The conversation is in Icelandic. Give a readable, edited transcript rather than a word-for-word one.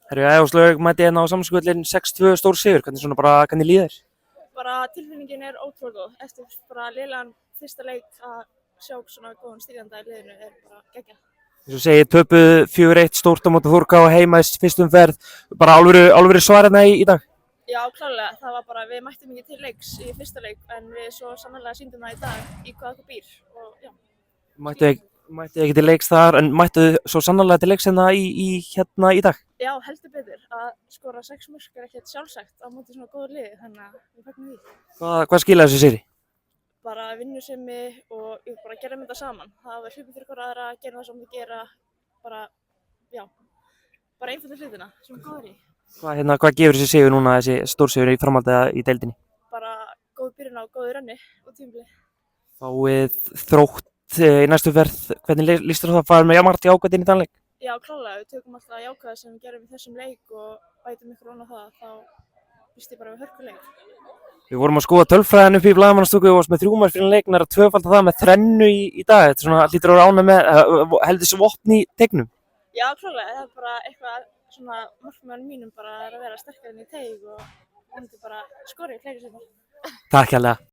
Herru, Ævarslaug mætti hérna á Samskvöllin 6-2 stór sigur, hvernig líður þér? Bara tilfinningin er ótrúlega góð. Eftir bara lélegan fyrsta leik að sjá svona góðan stíganda í liðinu er bara geggjað. Eins og segir, töpuðu 4-1 stórt á móti Þórká heima í fyrstum ferð, bara alvöru svar hérna í dag? Já, klárlega. Það var bara, við mættum ekki til leiks í fyrsta leik en við svo sannarlega sýndum það í dag í hvað okkur býr og já. Mættu ekki til leiks þar, en mættu svo sannarlega til leiks hérna í dag? Já, heldur betur. Að skora 6 mörk er ekkert sjálfsagt á móti svona góðu liði, þannig að við fögnum því. Hvað skilaði þessu sigri? Bara vinnusemi og við bara gerum þetta saman. Það var hlupið fyrir hver aðra, gerum það sem við gera, bara, já, bara einföldu hlutina sem er góður í. Hvað gefur þessi sigur núna, þessi stórsigur í framhaldi í deildinni? Bara góð byrjun á góðu renni og tímabili. Fáið Þrótt í næstu ferð, hvernig líst þér á það að fara með jafnmargt jákvætt inn í þann leik? Já, klárlega, við tökum alltaf jákvæða sem við gerum í þessum leik og bætum ykkur ofan á það, þá býst ég bara við hörkuleik. Við vorum að skoða tölfræðin upp í blaðamannastúku og varst með 3 mark fyrir leiknar að tvöfalda það með þrennu í dag. Þetta er svona, hlýtur að vera ánægð með, heldur þessu vopn í tegnum? Já, klárlega, það er bara eitthvað svona markmiðanum mínum bara að vera sterkari inn í teig og vonandi bara skora í fleiri seinna. Takk hérlega.